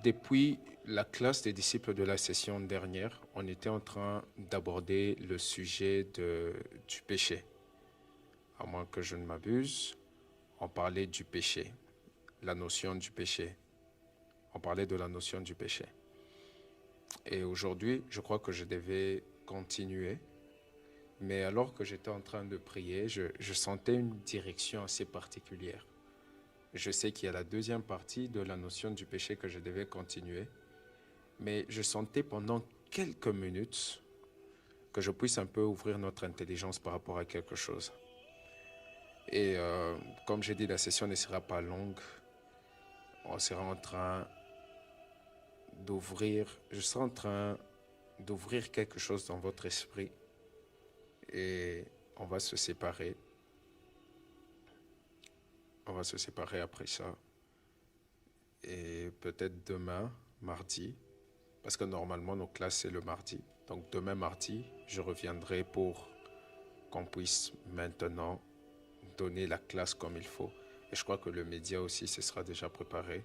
Depuis la classe des disciples de la session dernière, on était en train d'aborder le sujet du péché. À moins que je ne m'abuse, on parlait du péché, la notion du péché. On parlait de la notion du péché. Et aujourd'hui, je crois que je devais continuer. Mais alors que j'étais en train de prier, je sentais une direction assez particulière. Je sais qu'il y a la deuxième partie de la notion du péché que je devais continuer. Mais je sentais pendant quelques minutes que je puisse un peu ouvrir notre intelligence par rapport à quelque chose. Et comme j'ai dit, la session ne sera pas longue. On sera en train je serai en train d'ouvrir quelque chose dans votre esprit et on va se séparer. On va se séparer après ça. Et peut-être demain, mardi, parce que normalement nos classes c'est le mardi. Donc demain mardi, je reviendrai pour qu'on puisse maintenant donner la classe comme il faut. Et je crois que le média aussi se sera déjà préparé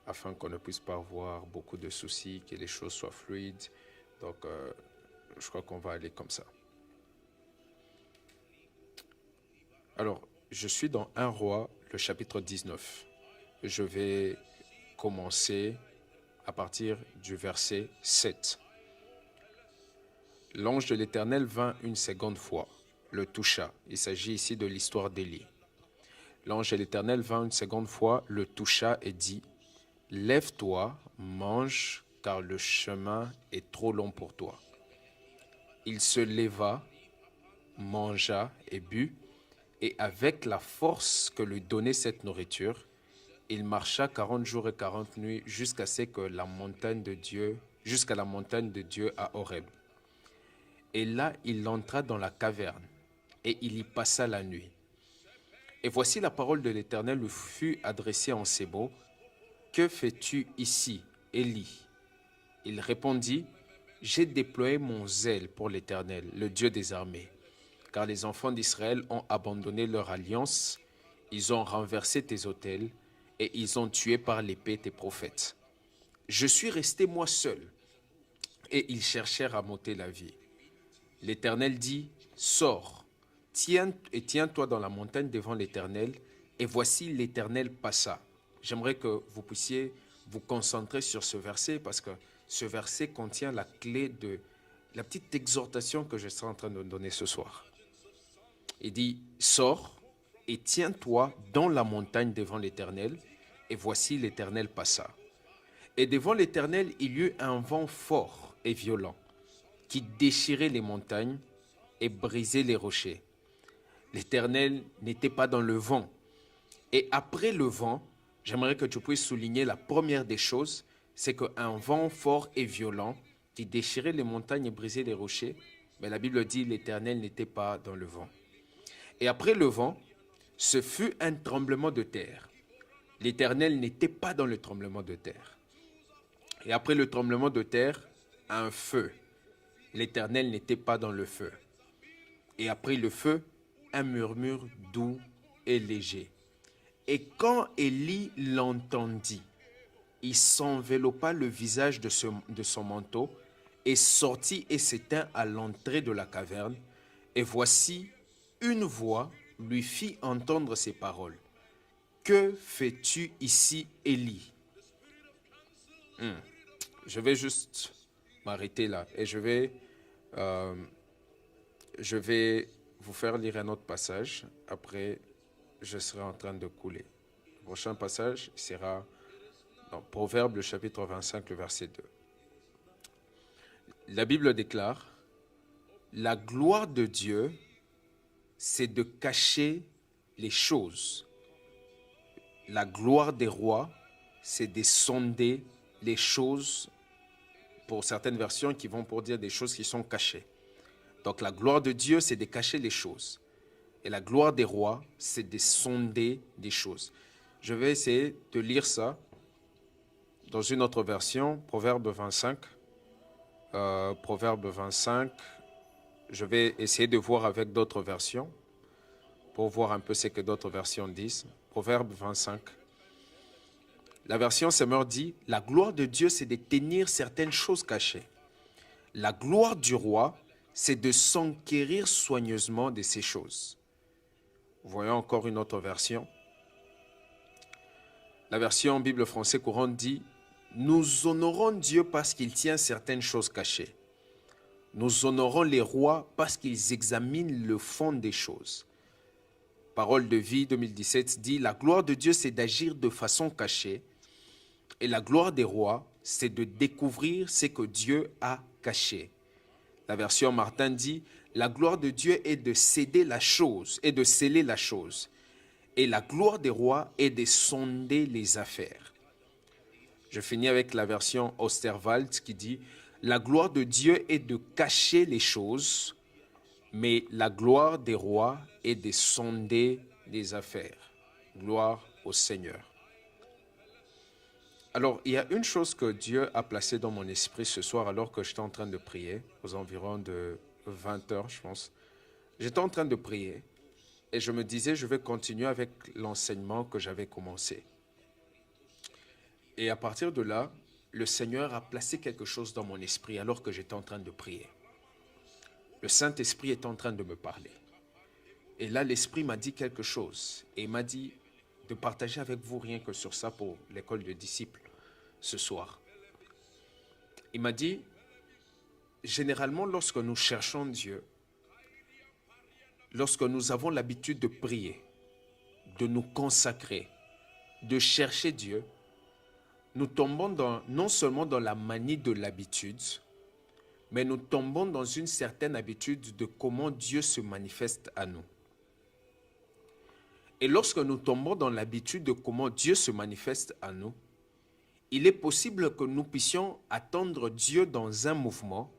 afin qu'on ne puisse pas avoir beaucoup de soucis, que les choses soient fluides. Donc je crois qu'on va aller comme ça. Alors, je suis dans 1 Roi, le chapitre 19. Je vais commencer à partir du verset 7. L'ange de l'Éternel vint une seconde fois, le toucha. Il s'agit ici de l'histoire d'Élie. L'ange de l'Éternel vint une seconde fois, le toucha et dit, « Lève-toi, mange, car le chemin est trop long pour toi. » Il se leva, mangea et but, et avec la force que lui donnait cette nourriture, il marcha 40 jours et 40 nuits jusqu'à la montagne de Dieu à Horeb. Et là, il entra dans la caverne, et il y passa la nuit. Et voici la parole de l'Éternel lui fut adressée en ces mots, « Que fais-tu ici, Élie ?» Il répondit, « J'ai déployé mon zèle pour l'Éternel, le Dieu des armées, car les enfants d'Israël ont abandonné leur alliance, ils ont renversé tes autels, et ils ont tué par l'épée tes prophètes. Je suis resté moi seul, et ils cherchèrent à m'ôter la vie. L'Éternel dit, « Sors, tiens-toi dans la montagne devant l'Éternel. » Et voici l'Éternel passa. J'aimerais que vous puissiez vous concentrer sur ce verset parce que ce verset contient la clé de la petite exhortation que je serai en train de donner ce soir. Il dit, « Sors et tiens-toi dans la montagne devant l'Éternel. » Et voici l'Éternel passa. Et devant l'Éternel, il y eut un vent fort et violent qui déchirait les montagnes et brisait les rochers. L'Éternel n'était pas dans le vent. Et après le vent, j'aimerais que tu puisses souligner la première des choses, c'est qu'un vent fort et violent qui déchirait les montagnes et brisait les rochers, mais la Bible dit l'Éternel n'était pas dans le vent. Et après le vent, ce fut un tremblement de terre. L'Éternel n'était pas dans le tremblement de terre. Et après le tremblement de terre, un feu. L'Éternel n'était pas dans le feu. Et après le feu, un murmure doux et léger. Et quand Élie l'entendit, il s'enveloppa le visage de son manteau et sortit et s'étint à l'entrée de la caverne. Et voici, une voix lui fit entendre ces paroles. « Que fais-tu ici, Élie ?» Je vais juste m'arrêter là et je vais vous faire lire un autre passage. Après, je serai en train de couler. Le prochain passage sera dans Proverbe, le chapitre 25, le verset 2. La Bible déclare, « La gloire de Dieu, c'est de cacher les choses. La gloire des rois, c'est de sonder les choses, pour certaines versions qui vont pour dire des choses qui sont cachées. Donc la gloire de Dieu, c'est de cacher les choses. Et la gloire des rois, c'est de sonder des choses. » Je vais essayer de lire ça dans une autre version, Proverbe 25. Proverbe 25, je vais essayer de voir avec d'autres versions pour voir un peu ce que d'autres versions disent. Proverbe 25. La version Semeur dit, la gloire de Dieu, c'est de tenir certaines choses cachées. La gloire du roi, c'est de s'enquérir soigneusement de ces choses. Voyons encore une autre version. La version Bible français courante dit, nous honorons Dieu parce qu'il tient certaines choses cachées. Nous honorons les rois parce qu'ils examinent le fond des choses. Parole de vie 2017 dit, la gloire de Dieu, c'est d'agir de façon cachée. Et la gloire des rois, c'est de découvrir ce que Dieu a caché. La version Martin dit, la gloire de Dieu est de céder la chose et de sceller la chose. Et la gloire des rois est de sonder les affaires. Je finis avec la version Osterwald qui dit, la gloire de Dieu est de cacher les choses, mais la gloire des rois est de sonder les affaires. Gloire au Seigneur. Alors, il y a une chose que Dieu a placée dans mon esprit ce soir alors que j'étais en train de prier, aux environs de 20 heures, je pense. J'étais en train de prier et je me disais, je vais continuer avec l'enseignement que j'avais commencé. Et à partir de là, le Seigneur a placé quelque chose dans mon esprit alors que j'étais en train de prier. Le Saint-Esprit est en train de me parler. Et là, l'Esprit m'a dit quelque chose et il m'a dit de partager avec vous rien que sur ça pour l'école de disciples ce soir. Il m'a dit, généralement lorsque nous cherchons Dieu, lorsque nous avons l'habitude de prier, de nous consacrer, de chercher Dieu, nous tombons non seulement dans la manie de l'habitude, mais nous tombons dans une certaine habitude de comment Dieu se manifeste à nous. Et lorsque nous tombons dans l'habitude de comment Dieu se manifeste à nous, il est possible que nous puissions attendre Dieu dans un mouvement,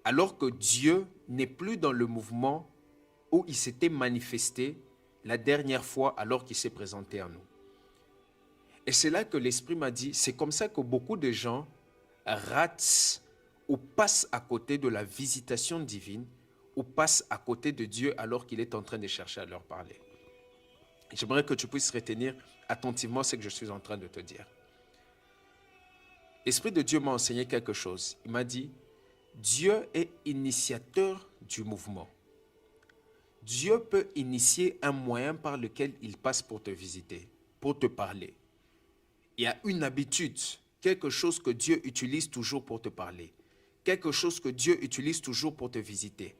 alors que Dieu n'est plus dans le mouvement où il s'était manifesté la dernière fois alors qu'il s'est présenté à nous. Et c'est là que l'Esprit m'a dit, c'est comme ça que beaucoup de gens ratent ou passent à côté de la visitation divine ou passent à côté de Dieu alors qu'il est en train de chercher à leur parler. J'aimerais que tu puisses retenir attentivement ce que je suis en train de te dire. L'Esprit de Dieu m'a enseigné quelque chose. Il m'a dit, Dieu est initiateur du mouvement. Dieu peut initier un moyen par lequel il passe pour te visiter, pour te parler. Il y a une habitude, quelque chose que Dieu utilise toujours pour te parler, quelque chose que Dieu utilise toujours pour te visiter.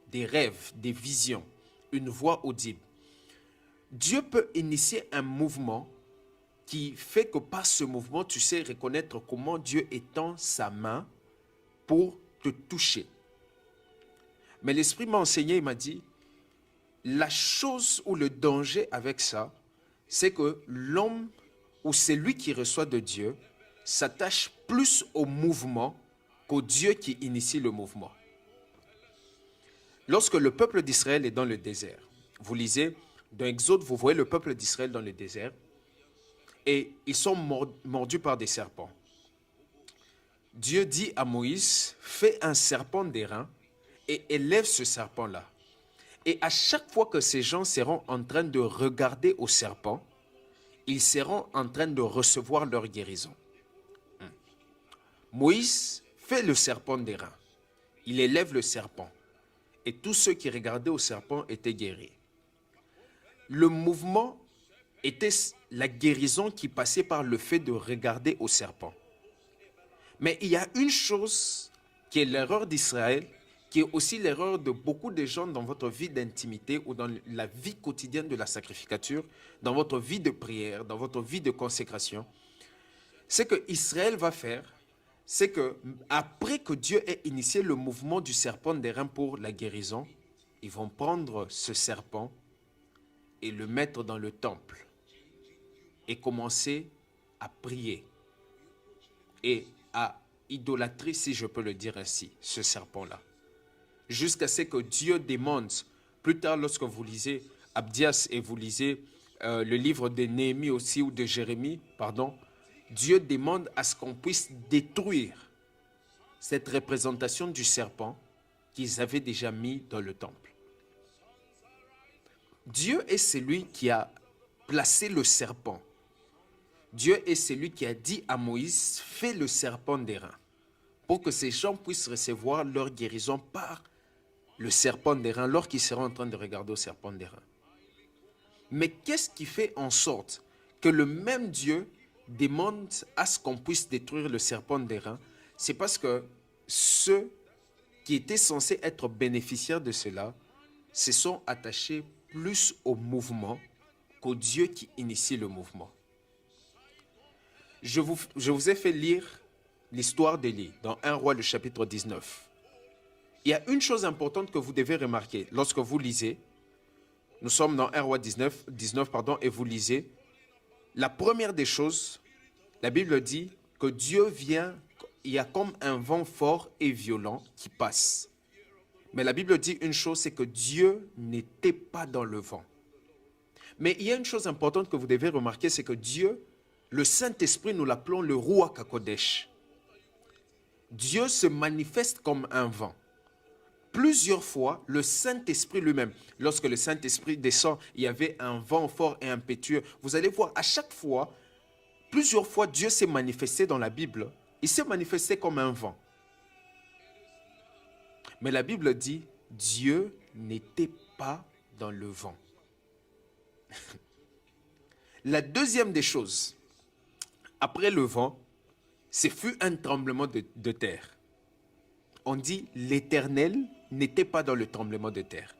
Des rêves, des visions, une voix audible. Dieu peut initier un mouvement qui fait que par ce mouvement, tu sais reconnaître comment Dieu étend sa main pour te toucher. Mais l'Esprit m'a enseigné, il m'a dit, la chose ou le danger avec ça, c'est que l'homme ou celui qui reçoit de Dieu s'attache plus au mouvement qu'au Dieu qui initie le mouvement. Lorsque le peuple d'Israël est dans le désert, vous lisez dans Exode, vous voyez le peuple d'Israël dans le désert et ils sont mordus par des serpents. Dieu dit à Moïse, fais un serpent d'airain et élève ce serpent-là. Et à chaque fois que ces gens seront en train de regarder au serpent, ils seront en train de recevoir leur guérison. Moïse fait le serpent d'airain. Il élève le serpent. Et tous ceux qui regardaient au serpent étaient guéris. Le mouvement était la guérison qui passait par le fait de regarder au serpent. Mais il y a une chose qui est l'erreur d'Israël, qui est aussi l'erreur de beaucoup de gens dans votre vie d'intimité ou dans la vie quotidienne de la sacrificature, dans votre vie de prière, dans votre vie de consécration. Ce que Israël va faire, c'est que après que Dieu ait initié le mouvement du serpent d'airain pour la guérison, ils vont prendre ce serpent et le mettre dans le temple et commencer à prier et à idolâtrer, si je peux le dire ainsi, ce serpent-là. Jusqu'à ce que Dieu demande, plus tard lorsque vous lisez Abdias et vous lisez le livre de Néhémie aussi ou de Jérémie, pardon, Dieu demande à ce qu'on puisse détruire cette représentation du serpent qu'ils avaient déjà mis dans le temple. Dieu est celui qui a placé le serpent. Dieu est celui qui a dit à Moïse, fais le serpent d'airain, pour que ces gens puissent recevoir leur guérison par le serpent d'airain, lorsqu'ils seront en train de regarder au serpent d'airain. Mais qu'est-ce qui fait en sorte que le même Dieu demande à ce qu'on puisse détruire le serpent d'airain? C'est parce que ceux qui étaient censés être bénéficiaires de cela se sont attachés plus au mouvement qu'au Dieu qui initie le mouvement. Je vous ai fait lire l'histoire d'Élie dans 1 Roi, le chapitre 19. Il y a une chose importante que vous devez remarquer lorsque vous lisez. Nous sommes dans 1 Roi 19, et vous lisez. La première des choses, la Bible dit que Dieu vient, il y a comme un vent fort et violent qui passe. Mais la Bible dit une chose, c'est que Dieu n'était pas dans le vent. Mais il y a une chose importante que vous devez remarquer, c'est que Dieu, le Saint-Esprit, nous l'appelons le Ruach HaKodesh. Dieu se manifeste comme un vent. Plusieurs fois, le Saint-Esprit lui-même, lorsque le Saint-Esprit descend, il y avait un vent fort et impétueux. Vous allez voir, à chaque fois, plusieurs fois, Dieu s'est manifesté dans la Bible. Il s'est manifesté comme un vent. Mais la Bible dit, Dieu n'était pas dans le vent. La deuxième des choses, après le vent, ce fut un tremblement de terre. On dit l'Éternel n'était pas dans le tremblement de terre.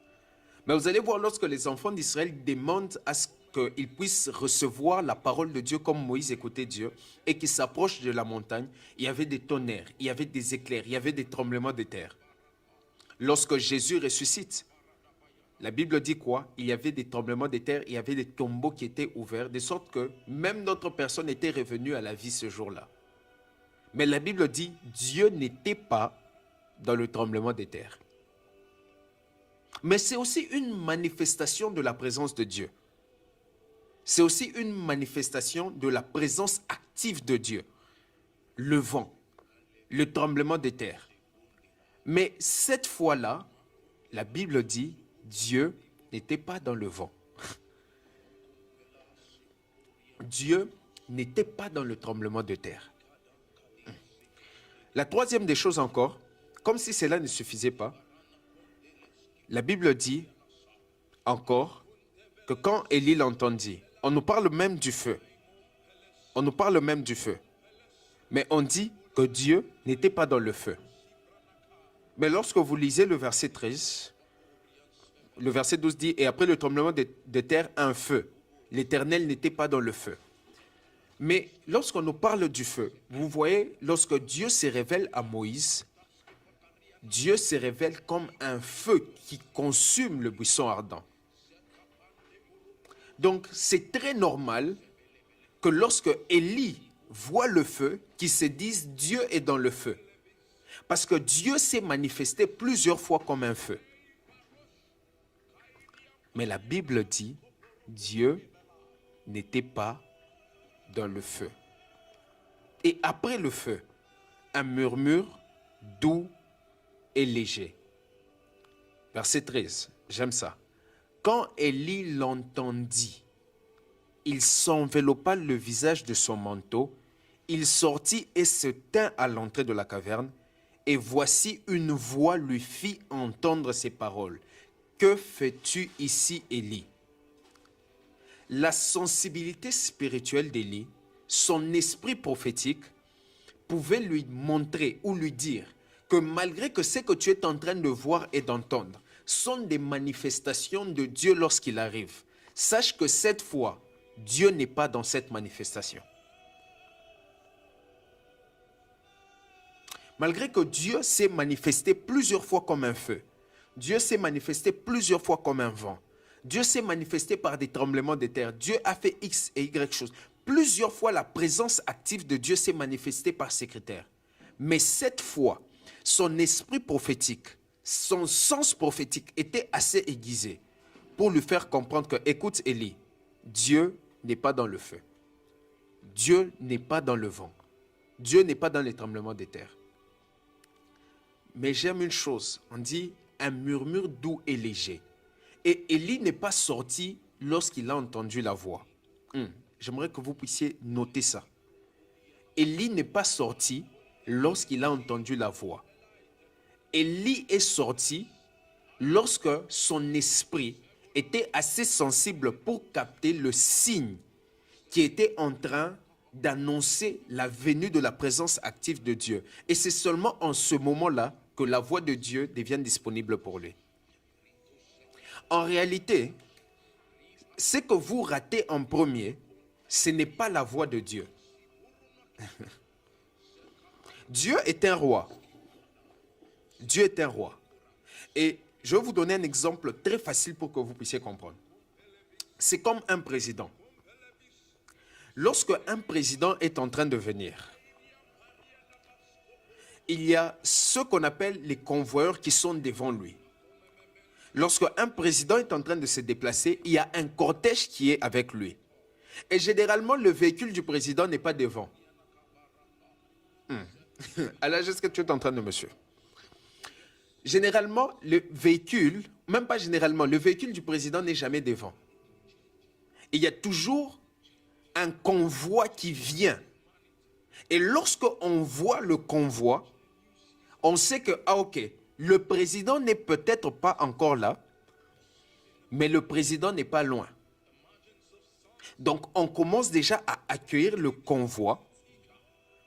Mais vous allez voir, lorsque les enfants d'Israël demandent à ce qu'ils puissent recevoir la parole de Dieu comme Moïse écoutait Dieu et qu'ils s'approchent de la montagne, il y avait des tonnerres, il y avait des éclairs, il y avait des tremblements de terre. Lorsque Jésus ressuscite, la Bible dit quoi? Il y avait des tremblements de terre, il y avait des tombeaux qui étaient ouverts, de sorte que même d'autres personnes étaient revenues à la vie ce jour-là. Mais la Bible dit, Dieu n'était pas dans le tremblement de terre. Mais c'est aussi une manifestation de la présence de Dieu. C'est aussi une manifestation de la présence active de Dieu. Le vent, le tremblement de terre. Mais cette fois-là, la Bible dit, Dieu n'était pas dans le vent. Dieu n'était pas dans le tremblement de terre. La troisième des choses encore, comme si cela ne suffisait pas, la Bible dit encore que quand Élie l'entendit, on nous parle même du feu. On nous parle même du feu. Mais on dit que Dieu n'était pas dans le feu. Mais lorsque vous lisez le verset 13, le verset 12 dit, et après le tremblement de terre, un feu. L'Éternel n'était pas dans le feu. Mais lorsqu'on nous parle du feu, vous voyez, lorsque Dieu se révèle à Moïse, Dieu se révèle comme un feu qui consume le buisson ardent. Donc, c'est très normal que lorsque Élie voit le feu, qu'il se dise Dieu est dans le feu. Parce que Dieu s'est manifesté plusieurs fois comme un feu. Mais la Bible dit, Dieu n'était pas dans le feu. Et après le feu, un murmure doux et léger. Verset 13, j'aime ça. Quand Élie l'entendit, il s'enveloppa le visage de son manteau, il sortit et se tint à l'entrée de la caverne, et voici une voix lui fit entendre ces paroles. Que fais-tu ici, Élie? La sensibilité spirituelle d'Élie, son esprit prophétique, pouvait lui montrer ou lui dire que malgré que ce que tu es en train de voir et d'entendre sont des manifestations de Dieu lorsqu'il arrive, sache que cette fois, Dieu n'est pas dans cette manifestation. Malgré que Dieu s'est manifesté plusieurs fois comme un feu, Dieu s'est manifesté plusieurs fois comme un vent, Dieu s'est manifesté par des tremblements de terre, Dieu a fait X et Y choses. Plusieurs fois, la présence active de Dieu s'est manifestée par ses critères. Mais cette fois, son esprit prophétique, son sens prophétique était assez aiguisé pour lui faire comprendre que, écoute Élie, Dieu n'est pas dans le feu. Dieu n'est pas dans le vent. Dieu n'est pas dans les tremblements de terre. Mais j'aime une chose, on dit un murmure doux et léger. Et Élie n'est pas sorti lorsqu'il a entendu la voix. j'aimerais que vous puissiez noter ça. Élie n'est pas sorti lorsqu'il a entendu la voix. Élie est sorti lorsque son esprit était assez sensible pour capter le signe qui était en train d'annoncer la venue de la présence active de Dieu. Et c'est seulement en ce moment-là que la voix de Dieu devient disponible pour lui. En réalité, ce que vous ratez en premier, ce n'est pas la voix de Dieu. Dieu est un roi. Dieu est un roi. Et je vais vous donner un exemple très facile pour que vous puissiez comprendre. C'est comme un président. Lorsque un président est en train de venir, il y a ce qu'on appelle les convoyeurs qui sont devant lui. Lorsque un président est en train de se déplacer, il y a un cortège qui est avec lui. Et généralement, le véhicule du président n'est pas devant. Alors, qu'est-ce que tu es en train de me suivre? Généralement, le véhicule, même pas généralement, le véhicule du président n'est jamais devant. Il y a toujours un convoi qui vient. Et lorsqu'on voit le convoi, on sait que, ah ok, le président n'est peut-être pas encore là, mais le président n'est pas loin. Donc, on commence déjà à accueillir le convoi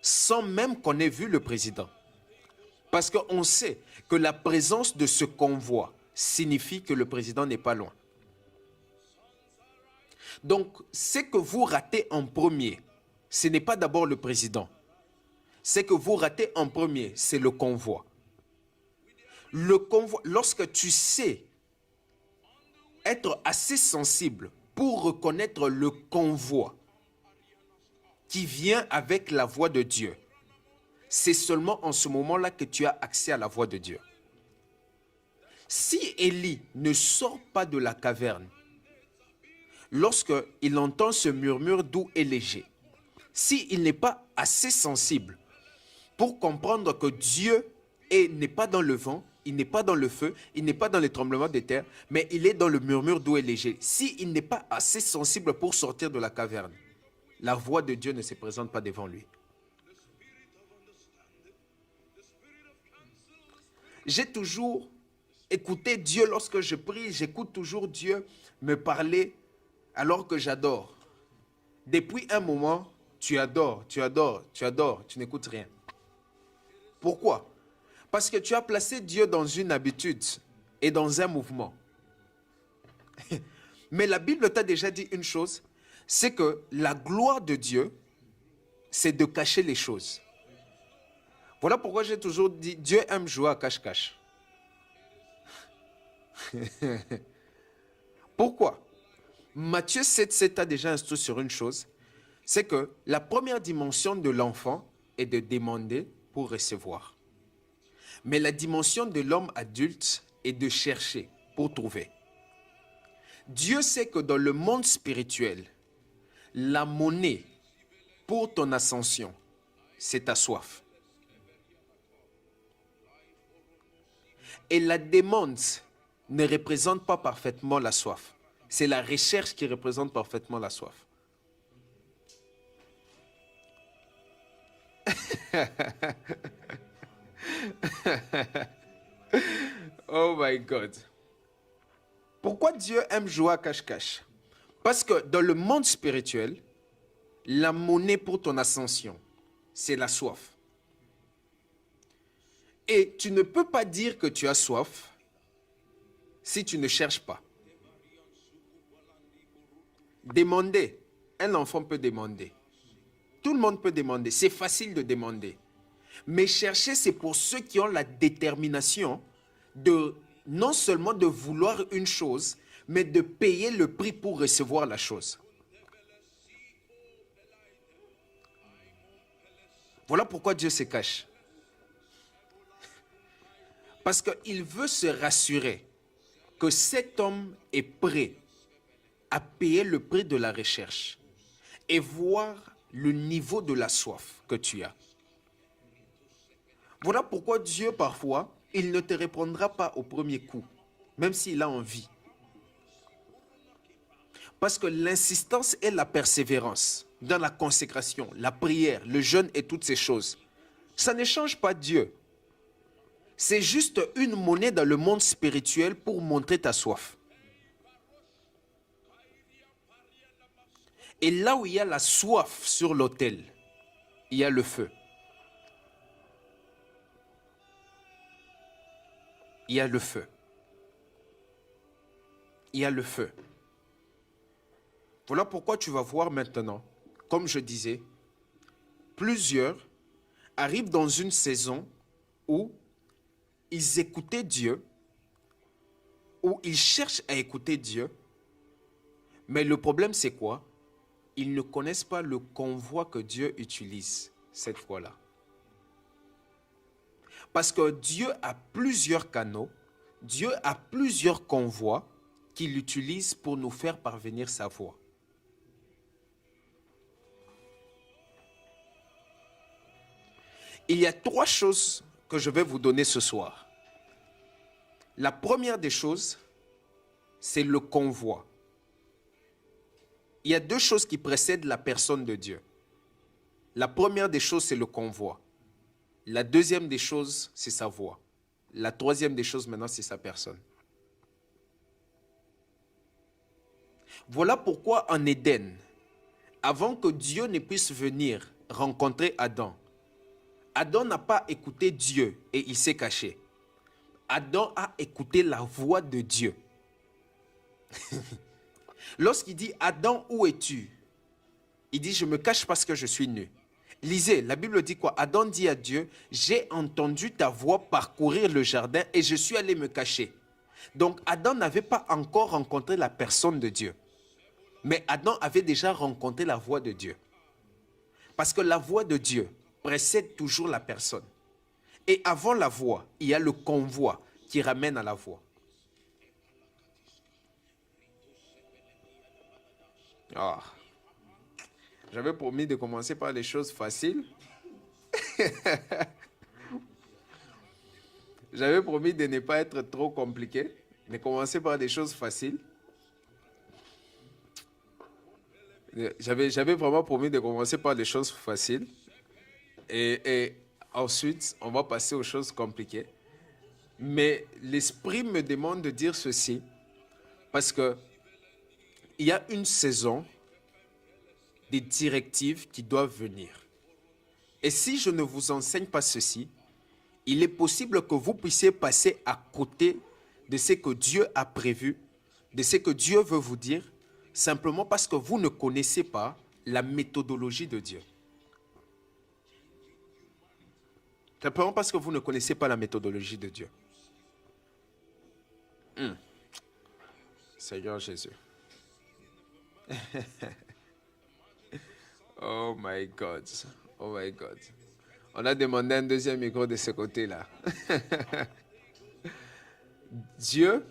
sans même qu'on ait vu le président. Parce qu'on sait que la présence de ce convoi signifie que le président n'est pas loin. Donc, ce que vous ratez en premier, ce n'est pas d'abord le président. Ce que vous ratez en premier, c'est le convoi. Le convoi, lorsque tu sais être assez sensible pour reconnaître le convoi qui vient avec la voix de Dieu, c'est seulement en ce moment-là que tu as accès à la voix de Dieu. Si Élie ne sort pas de la caverne, lorsqu'il entend ce murmure doux et léger, s'il n'est pas assez sensible pour comprendre que Dieu n'est pas dans le vent, il n'est pas dans le feu, il n'est pas dans les tremblements de terre, mais il est dans le murmure doux et léger. S'il n'est pas assez sensible pour sortir de la caverne, la voix de Dieu ne se présente pas devant lui. J'ai toujours écouté Dieu lorsque je prie, j'écoute toujours Dieu me parler alors que j'adore. Depuis un moment, tu adores, tu n'écoutes rien. Pourquoi? Parce que tu as placé Dieu dans une habitude et dans un mouvement. Mais la Bible t'a déjà dit une chose, c'est que la gloire de Dieu, c'est de cacher les choses. Voilà pourquoi j'ai toujours dit, Dieu aime jouer à cache-cache. Pourquoi? Matthieu 7,7 a déjà instruit sur une chose, c'est que la première dimension de l'enfant est de demander pour recevoir. Mais la dimension de l'homme adulte est de chercher pour trouver. Dieu sait que dans le monde spirituel, la monnaie pour ton ascension, c'est ta soif. Et la demande ne représente pas parfaitement la soif. C'est la recherche qui représente parfaitement la soif. Oh my God. Pourquoi Dieu aime jouer à cache-cache? Parce que dans le monde spirituel, la monnaie pour ton ascension, c'est la soif. Et tu ne peux pas dire que tu as soif si tu ne cherches pas. Demander. Un enfant peut demander. Tout le monde peut demander. C'est facile de demander. Mais chercher, c'est pour ceux qui ont la détermination de non seulement de vouloir une chose, mais de payer le prix pour recevoir la chose. Voilà pourquoi Dieu se cache. Parce qu'il veut se rassurer que cet homme est prêt à payer le prix de la recherche et voir le niveau de la soif que tu as. Voilà pourquoi Dieu, parfois, il ne te répondra pas au premier coup, même s'il a envie. Parce que l'insistance et la persévérance dans la consécration, la prière, le jeûne et toutes ces choses, ça ne change pas Dieu. C'est juste une monnaie dans le monde spirituel pour montrer ta soif. Et là où il y a la soif sur l'autel, il y a le feu. Il y a le feu. Il y a le feu. Voilà pourquoi tu vas voir maintenant, comme je disais, plusieurs arrivent dans une saison où ils écoutaient Dieu, où ils cherchent à écouter Dieu, mais le problème c'est quoi? Ils ne connaissent pas le convoi que Dieu utilise cette fois-là. Parce que Dieu a plusieurs canaux, Dieu a plusieurs convois qu'il utilise pour nous faire parvenir sa voix. Il y a 3 choses que je vais vous donner ce soir. La première des choses, c'est le convoi. Il y a 2 choses qui précèdent la personne de Dieu. La première des choses, c'est le convoi. La deuxième des choses, c'est sa voix. La troisième des choses, maintenant, c'est sa personne. Voilà pourquoi en Éden, avant que Dieu ne puisse venir rencontrer Adam, Adam n'a pas écouté Dieu et il s'est caché. Adam a écouté la voix de Dieu. Lorsqu'il dit « Adam, où es-tu » il dit « Je me cache parce que je suis nu ». Lisez, la Bible dit quoi? Adam dit à Dieu « J'ai entendu ta voix parcourir le jardin et je suis allé me cacher ». Donc Adam n'avait pas encore rencontré la personne de Dieu. Mais Adam avait déjà rencontré la voix de Dieu. Parce que la voix de Dieu précède toujours la personne. Et avant la voix, il y a le convoi qui ramène à la voix. Ah. J'avais promis de commencer par les choses faciles. J'avais promis de ne pas être trop compliqué, de commencer par des choses faciles. J'avais vraiment promis de commencer par des choses faciles. Et ensuite, on va passer aux choses compliquées. Mais l'Esprit me demande de dire ceci parce que il y a une saison des directives qui doivent venir. Et si je ne vous enseigne pas ceci, il est possible que vous puissiez passer à côté de ce que Dieu a prévu, de ce que Dieu veut vous dire, simplement parce que vous ne connaissez pas la méthodologie de Dieu. Simplement parce que vous ne connaissez pas la méthodologie de Dieu. Seigneur Jésus. Oh my God. Oh my God. On a demandé un deuxième micro de ce côté-là. Dieu,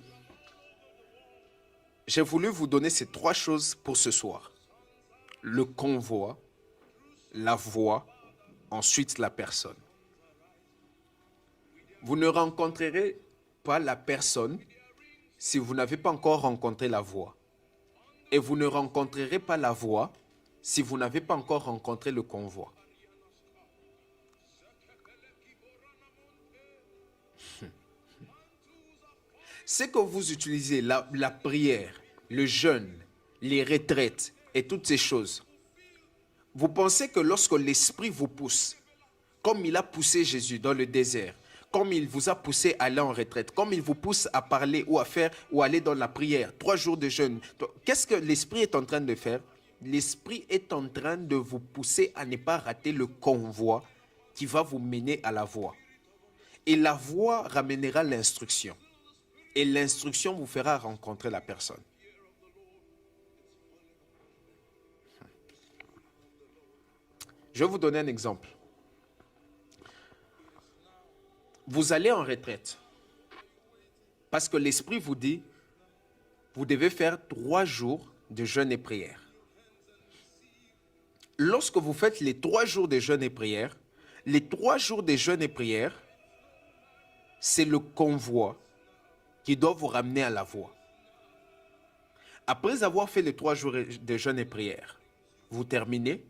j'ai voulu vous donner ces 3 choses pour ce soir. Le convoi, la voix, ensuite la personne. Vous ne rencontrerez pas la personne si vous n'avez pas encore rencontré la voix. Et vous ne rencontrerez pas la voix si vous n'avez pas encore rencontré le convoi. Ce que vous utilisez, la prière, le jeûne, les retraites et toutes ces choses, vous pensez que lorsque l'Esprit vous pousse, comme il a poussé Jésus dans le désert, comme il vous a poussé à aller en retraite, comme il vous pousse à parler ou à faire ou à aller dans la prière, 3 jours de jeûne, qu'est-ce que l'Esprit est en train de faire? L'Esprit est en train de vous pousser à ne pas rater le convoi qui va vous mener à la voie. Et la voie ramènera l'instruction. Et l'instruction vous fera rencontrer la personne. Je vais vous donner un exemple. Vous allez en retraite parce que l'Esprit vous dit, vous devez faire 3 jours de jeûne et prière. Lorsque vous faites les 3 jours de jeûne et prière, les 3 jours de jeûne et prière, c'est le convoi qui doit vous ramener à la voie. Après avoir fait les 3 jours de jeûne et prière, vous terminez.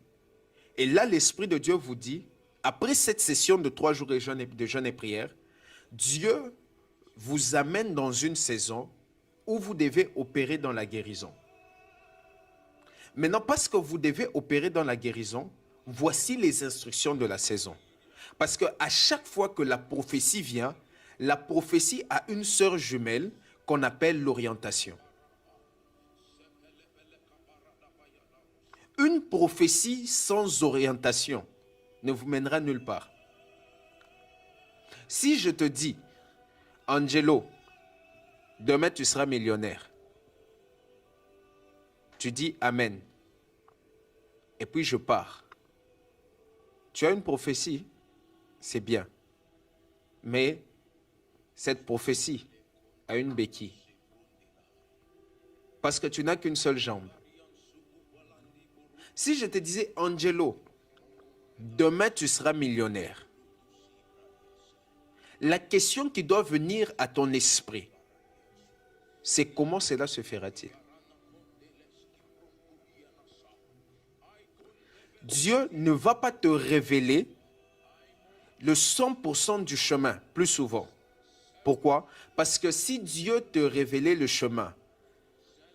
Et là, l'Esprit de Dieu vous dit, après cette session de 3 jours de jeûne et prière, Dieu vous amène dans une saison où vous devez opérer dans la guérison. Maintenant, parce que vous devez opérer dans la guérison, voici les instructions de la saison. Parce qu'à chaque fois que la prophétie vient, la prophétie a une sœur jumelle qu'on appelle l'orientation. Une prophétie sans orientation ne vous mènera nulle part. Si je te dis, Angelo, demain tu seras millionnaire, tu dis Amen, et puis je pars. Tu as une prophétie, c'est bien, mais cette prophétie a une béquille. Parce que tu n'as qu'une seule jambe. Si je te disais, Angelo, demain tu seras millionnaire, la question qui doit venir à ton esprit, c'est comment cela se fera-t-il? Dieu ne va pas te révéler le 100% du chemin plus souvent. Pourquoi? Parce que si Dieu te révélait le chemin,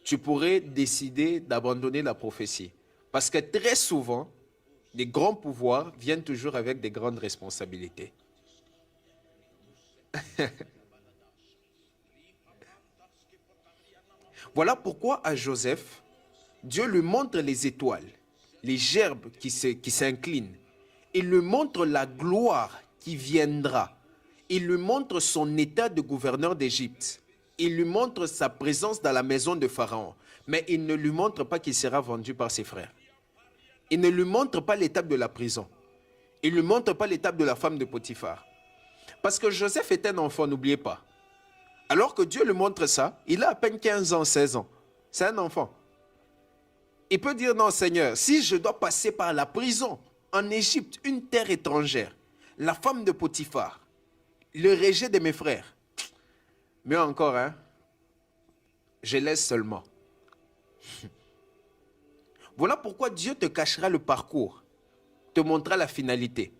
tu pourrais décider d'abandonner la prophétie. Parce que très souvent, les grands pouvoirs viennent toujours avec des grandes responsabilités. Voilà pourquoi à Joseph, Dieu lui montre les étoiles, les gerbes qui s'inclinent. Il lui montre la gloire qui viendra. Il lui montre son état de gouverneur d'Égypte. Il lui montre sa présence dans la maison de Pharaon. Mais il ne lui montre pas qu'il sera vendu par ses frères. Il ne lui montre pas l'étape de la prison. Il ne lui montre pas l'étape de la femme de Potiphar. Parce que Joseph est un enfant, n'oubliez pas. Alors que Dieu lui montre ça, il a à peine 15 ans, 16 ans. C'est un enfant. Il peut dire, non Seigneur, si je dois passer par la prison en Égypte, une terre étrangère, la femme de Potiphar, le rejet de mes frères, mieux encore, hein, je laisse seulement. Voilà pourquoi Dieu te cachera le parcours, te montrera la finalité.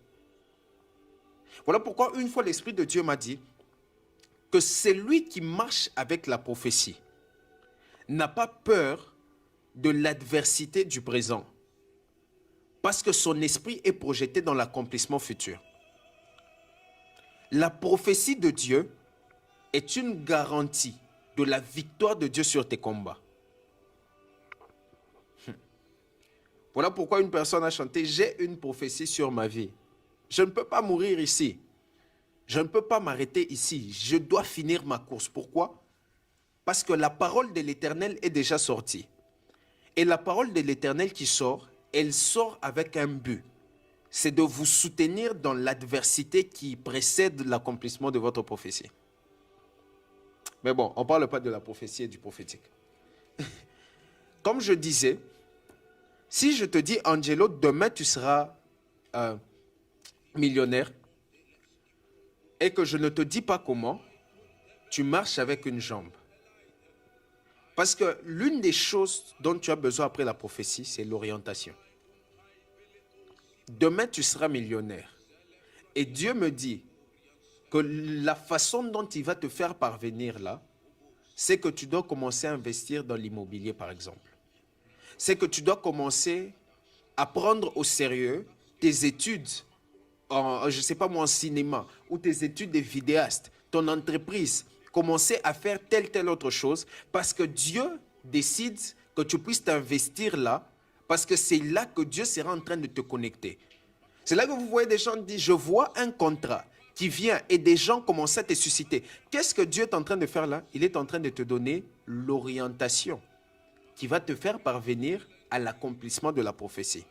Voilà pourquoi une fois l'Esprit de Dieu m'a dit que celui qui marche avec la prophétie n'a pas peur de l'adversité du présent parce que son esprit est projeté dans l'accomplissement futur. La prophétie de Dieu est une garantie de la victoire de Dieu sur tes combats. Voilà pourquoi une personne a chanté « J'ai une prophétie sur ma vie. Je ne peux pas mourir ici. Je ne peux pas m'arrêter ici. Je dois finir ma course. » Pourquoi? Parce que la parole de l'Éternel est déjà sortie. Et la parole de l'Éternel qui sort, elle sort avec un but. C'est de vous soutenir dans l'adversité qui précède l'accomplissement de votre prophétie. Mais bon, on ne parle pas de la prophétie et du prophétique. Comme je disais, si je te dis, Angelo, demain tu seras millionnaire, et que je ne te dis pas comment, tu marches avec une jambe. Parce que l'une des choses dont tu as besoin après la prophétie, c'est l'orientation. Demain, tu seras millionnaire. Et Dieu me dit que la façon dont il va te faire parvenir là, c'est que tu dois commencer à investir dans l'immobilier, par exemple. C'est que tu dois commencer à prendre au sérieux tes études, je ne sais pas moi, en cinéma, ou tes études de vidéaste, ton entreprise, commencer à faire telle autre chose, parce que Dieu décide que tu puisses t'investir là, parce que c'est là que Dieu sera en train de te connecter. C'est là que vous voyez des gens dire, je vois un contrat qui vient et des gens commencent à te susciter. Qu'est-ce que Dieu est en train de faire là? Il est en train de te donner l'orientation qui va te faire parvenir à l'accomplissement de la prophétie.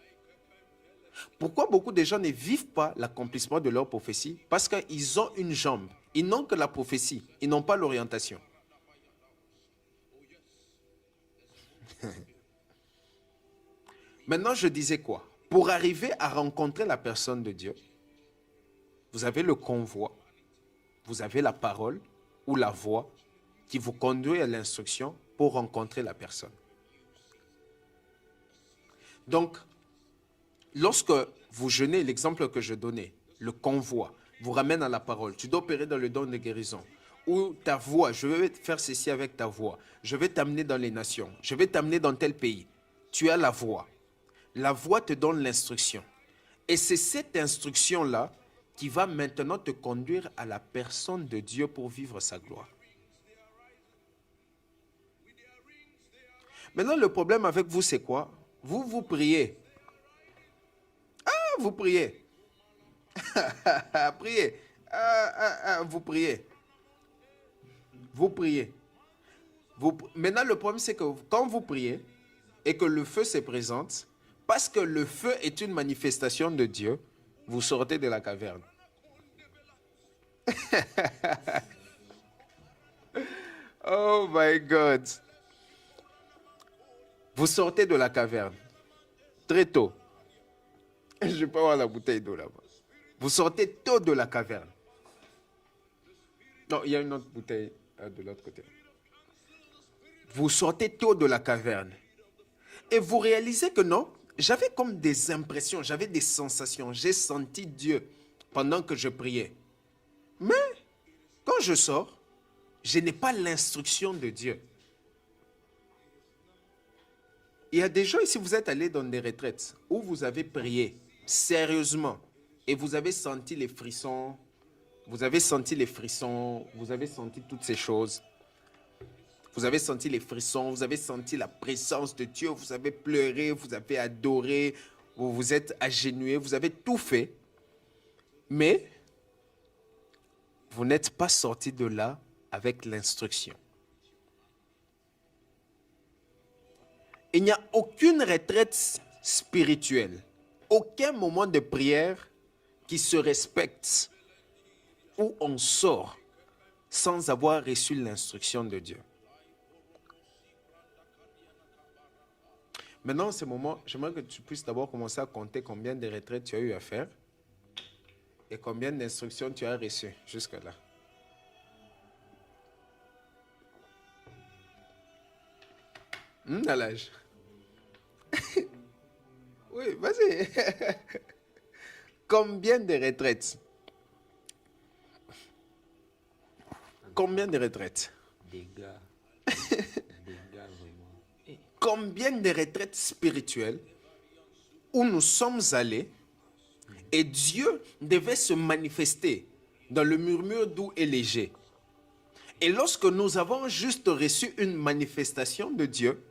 Pourquoi beaucoup de gens ne vivent pas l'accomplissement de leur prophétie? Parce qu'ils ont une jambe. Ils n'ont que la prophétie. Ils n'ont pas l'orientation. Maintenant, je disais quoi? Pour arriver à rencontrer la personne de Dieu, vous avez le convoi, vous avez la parole ou la voix qui vous conduit à l'instruction pour rencontrer la personne. Donc, lorsque vous jeûnez, l'exemple que je donnais, le convoi, vous ramène à la parole. Tu dois opérer dans le don de guérison. Ou ta voix, je vais faire ceci avec ta voix. Je vais t'amener dans les nations. Je vais t'amener dans tel pays. Tu as la voix. La voix te donne l'instruction. Et c'est cette instruction-là qui va maintenant te conduire à la personne de Dieu pour vivre sa gloire. Maintenant, le problème avec vous, c'est quoi? Vous priez. Ah, vous priez. Priez. Vous priez. Vous priez. Maintenant, le problème, c'est que quand vous priez et que le feu se présente, parce que le feu est une manifestation de Dieu, vous sortez de la caverne. Oh my God. Vous sortez de la caverne très tôt. Je peux avoir la bouteille d'eau là-bas. Vous sortez tôt de la caverne. Non, il y a une autre bouteille de l'autre côté. Vous sortez tôt de la caverne. Et vous réalisez que non, j'avais comme des impressions, j'avais des sensations. J'ai senti Dieu pendant que je priais. Mais quand je sors, je n'ai pas l'instruction de Dieu. Il y a des gens ici, vous êtes allés dans des retraites où vous avez prié sérieusement et vous avez senti les frissons, vous avez senti toutes ces choses. Vous avez senti les frissons, vous avez senti la présence de Dieu, vous avez pleuré, vous avez adoré, vous vous êtes agenouillé, vous avez tout fait. Mais vous n'êtes pas sorti de là avec l'instruction. Il n'y a aucune retraite spirituelle, aucun moment de prière qui se respecte où on sort sans avoir reçu l'instruction de Dieu. Maintenant, en ce moment, j'aimerais que tu puisses d'abord commencer à compter combien de retraites tu as eu à faire et combien d'instructions tu as reçues jusque-là. À l'âge. Oui, vas-y. Combien de retraites? Combien de retraites? Des gars. Des gars, vraiment. Combien de retraites spirituelles où nous sommes allés et Dieu devait se manifester dans le murmure doux et léger. Et lorsque nous avons juste reçu une manifestation de Dieu,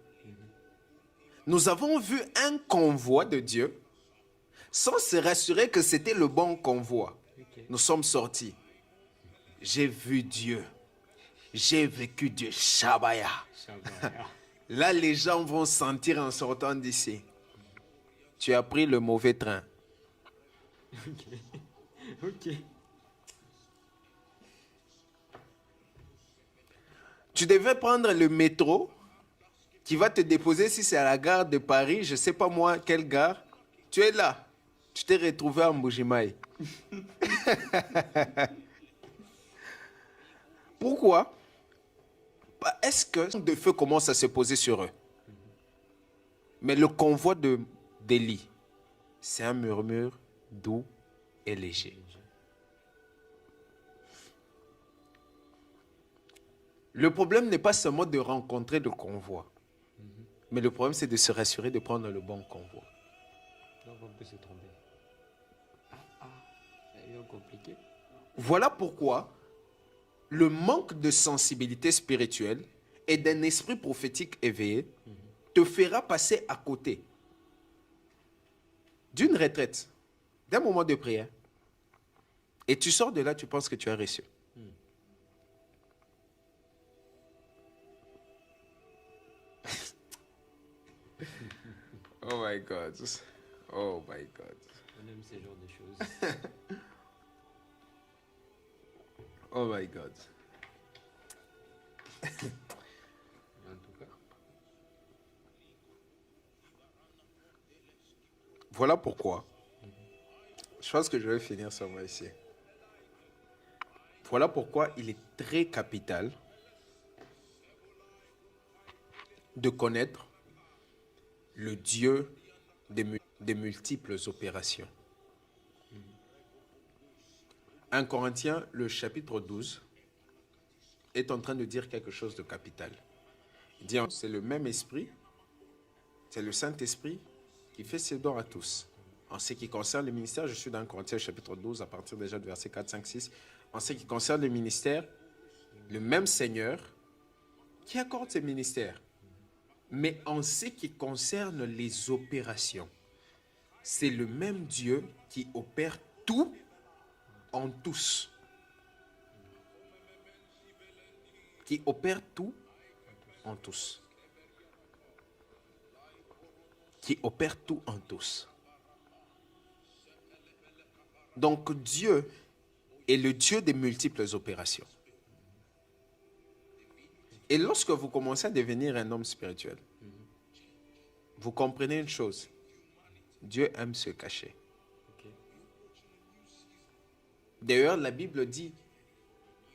nous avons vu un convoi de Dieu sans se rassurer que c'était le bon convoi. Okay. Nous sommes sortis. J'ai vu Dieu. J'ai vécu Dieu. Shabaya. Là, les gens vont sentir en sortant d'ici. Tu as pris le mauvais train. Ok. Tu devais prendre le métro qui va te déposer si c'est à la gare de Paris, je ne sais pas moi quelle gare. Tu es là. Tu t'es retrouvé en Mbujimaï. Pourquoi? Est-ce que de feu commence à se poser sur eux? Mais le convoi d'Élie, c'est un murmure doux et léger. Le problème n'est pas seulement de rencontrer le convoi, mais le problème c'est de se rassurer de prendre le bon convoi. Donc on peut se tromper. C'est compliqué. Voilà pourquoi le manque de sensibilité spirituelle et d'un esprit prophétique éveillé te fera passer à côté d'une retraite, d'un moment de prière. Et tu sors de là, tu penses que tu as reçu. Oh my God. Oh my God. On aime ce genre de choses. Oh my God. En tout cas. Voilà pourquoi. Je pense que je vais finir sur moi ici. Voilà pourquoi il est très capital de connaître le Dieu des multiples opérations. 1 Corinthiens, le chapitre 12, est en train de dire quelque chose de capital. Il dit, c'est le même esprit, c'est le Saint-Esprit qui fait ses dons à tous. En ce qui concerne le ministère, je suis dans 1 Corinthiens chapitre 12, à partir déjà du verset 4, 5, 6. En ce qui concerne le ministère, le même Seigneur qui accorde ses ministères. Mais en ce qui concerne les opérations, c'est le même Dieu qui opère tout en tous. Qui opère tout en tous. Qui opère tout en tous. Donc Dieu est le Dieu des multiples opérations. Et lorsque vous commencez à devenir un homme spirituel, vous comprenez une chose. Dieu aime se cacher. D'ailleurs, la Bible dit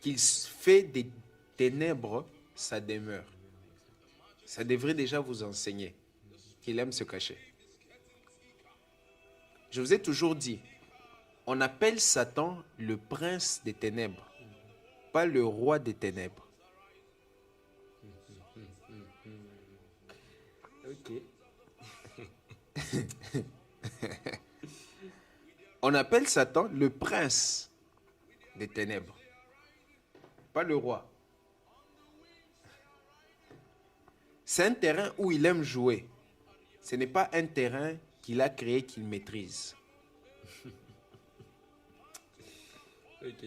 qu'il fait des ténèbres sa demeure. Ça devrait déjà vous enseigner qu'il aime se cacher. Je vous ai toujours dit, on appelle Satan le prince des ténèbres, pas le roi des ténèbres. Ok. On appelle Satan le prince des ténèbres, pas le roi. C'est un terrain où il aime jouer. Ce n'est pas un terrain qu'il a créé, qu'il maîtrise. Ok.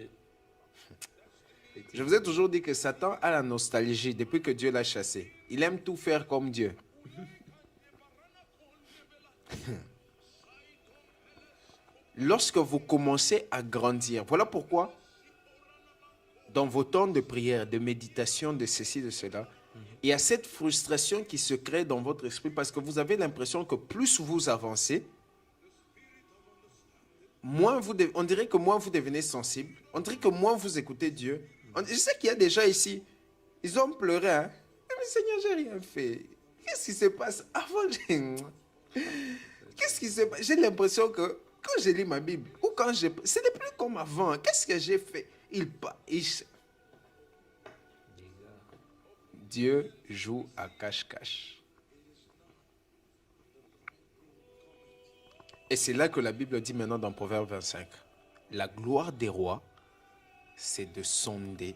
Je vous ai toujours dit que Satan a la nostalgie depuis que Dieu l'a chassé. Il aime tout faire comme Dieu. Lorsque vous commencez à grandir, voilà pourquoi, dans vos temps de prière, de méditation, de ceci, de cela, il y a cette frustration qui se crée dans votre esprit parce que vous avez l'impression que plus vous avancez, on dirait que moins vous devenez sensible, on dirait que moins vous écoutez Dieu. Je sais qu'il y a des gens ici, ils ont pleuré, hein? Mais Seigneur, j'ai rien fait. Qu'est-ce qui se passe? Qu'est-ce qui se passe? J'ai l'impression que quand je lis ma Bible, ou quand ce n'est plus comme avant. Qu'est-ce que j'ai fait? Dieu joue à cache-cache. Et c'est là que la Bible dit maintenant dans Proverbe 25, la gloire des rois, c'est de sonder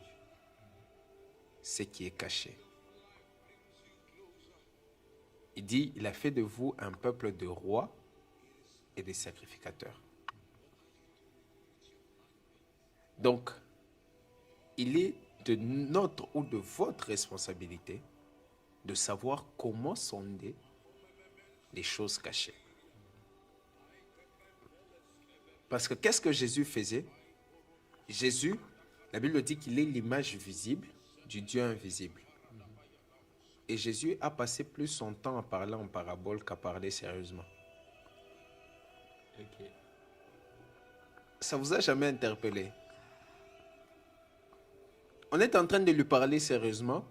ce qui est caché. Il dit, il a fait de vous un peuple de rois et des sacrificateurs. Donc, il est de notre ou de votre responsabilité de savoir comment sonder les choses cachées. Parce que qu'est-ce que Jésus faisait? Jésus, la Bible dit qu'il est l'image visible du Dieu invisible. Et Jésus a passé plus son temps à parler en parabole qu'à parler sérieusement. Ok. Ça vous a jamais interpellé? On est en train de lui parler sérieusement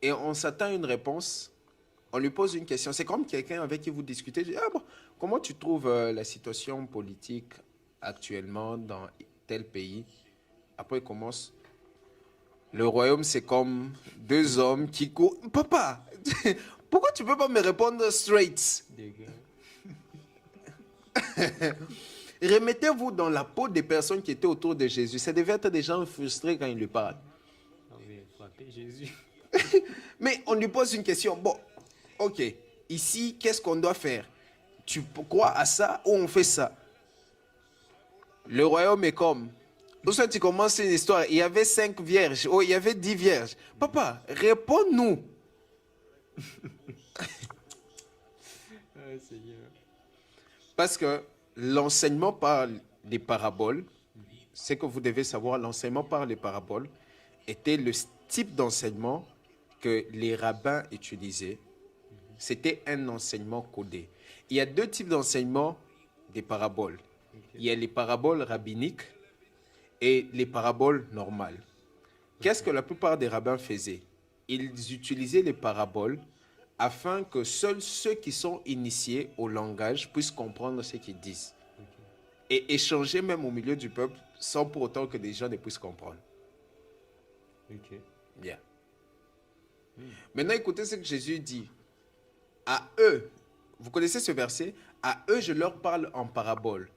et on s'attend à une réponse. On lui pose une question. C'est comme quelqu'un avec qui vous discutez. Ah bon, comment tu trouves la situation politique actuellement dans tel pays? Après, il commence. Le royaume, c'est comme deux hommes qui courent. Papa, pourquoi tu ne peux pas me répondre straight? Remettez-vous dans la peau des personnes qui étaient autour de Jésus. Ça devait être des gens frustrés quand il lui parle. On vient frapper Jésus. Mais on lui pose une question. Bon, ok, ici, qu'est-ce qu'on doit faire? Tu crois à ça ou on fait ça? Le royaume est comme... Lorsque tu commences une histoire, il y avait 5 vierges, oh, il y avait 10 vierges. Papa, réponds-nous. Ah, Seigneur. Parce que l'enseignement par les paraboles, c'est que vous devez savoir, l'enseignement par les paraboles était le type d'enseignement que les rabbins utilisaient. C'était un enseignement codé. Il y a deux types d'enseignement des paraboles. Il y a les paraboles rabbiniques et les paraboles normales. Qu'est-ce que la plupart des rabbins faisaient? Ils utilisaient les paraboles afin que seuls ceux qui sont initiés au langage puissent comprendre ce qu'ils disent. Et échanger même au milieu du peuple sans pour autant que les gens ne puissent comprendre. Ok. Bien. Maintenant, écoutez ce que Jésus dit. À eux, vous connaissez ce verset? À eux, je leur parle en parabole.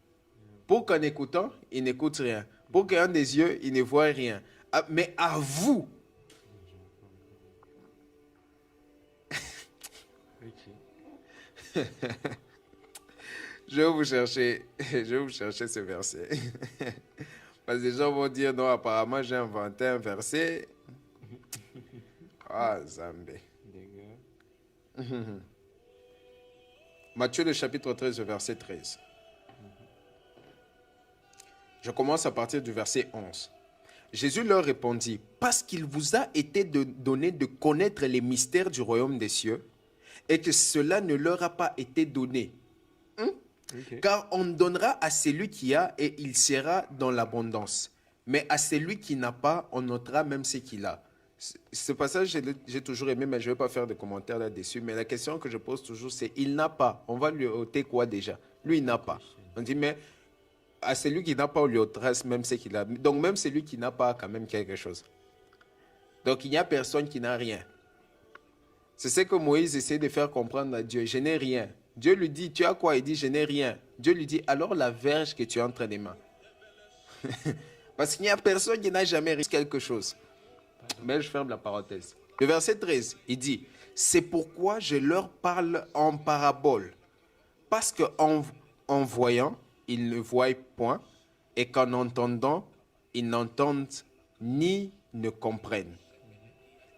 Pour qu'en écoutant, ils n'écoutent rien. Pour qu'ayant des yeux, ils ne voient rien. Mais à vous, Ok. je vais vous chercher ce verset. Parce que les gens vont dire, non, apparemment, j'ai inventé un verset. Ah, Zambé. D'accord. Matthieu, le chapitre 13, le verset 13. Je commence à partir du verset 11. Jésus leur répondit, parce qu'il vous a été donné de connaître les mystères du royaume des cieux, et que cela ne leur a pas été donné. Ok. Car on donnera à celui qui a et il sera dans l'abondance. Mais à celui qui n'a pas, on notera même ce qu'il a. Ce passage, j'ai toujours aimé, mais je ne vais pas faire de commentaires là-dessus. Mais la question que je pose toujours, c'est il n'a pas. On va lui ôter quoi déjà? Lui, il n'a pas. On dit, mais à celui qui n'a pas, on lui ôtera même ce qu'il a. Donc même celui qui n'a pas a quand même quelque chose. Donc il n'y a personne qui n'a rien. C'est ce que Moïse essaie de faire comprendre à Dieu. Je n'ai rien. Dieu lui dit, tu as quoi? Il dit, je n'ai rien. Dieu lui dit, alors la verge que tu as entre les mains. Parce qu'il n'y a personne qui n'a jamais réussi quelque chose. Mais je ferme la parenthèse. Le verset 13, il dit, c'est pourquoi je leur parle en parabole. Parce qu'en voyant, ils ne voient point, et qu'en entendant, ils n'entendent ni ne comprennent.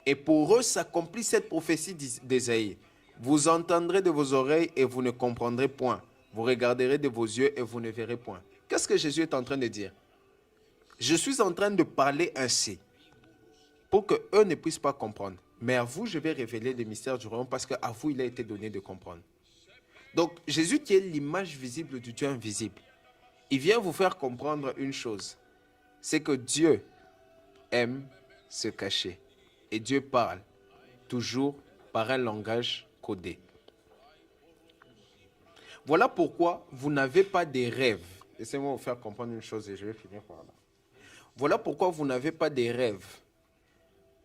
Et pour eux s'accomplit cette prophétie d'Ésaïe. Vous entendrez de vos oreilles et vous ne comprendrez point. Vous regarderez de vos yeux et vous ne verrez point. Qu'est-ce que Jésus est en train de dire? Je suis en train de parler ainsi pour qu'eux ne puissent pas comprendre. Mais à vous, je vais révéler les mystères du royaume parce qu'à vous, il a été donné de comprendre. Donc, Jésus qui est l'image visible du Dieu invisible, il vient vous faire comprendre une chose. C'est que Dieu aime se cacher. Et Dieu parle toujours par un langage codé. Voilà pourquoi vous n'avez pas des rêves. Laissez-moi vous faire comprendre une chose et je vais finir par là. Voilà pourquoi vous n'avez pas des rêves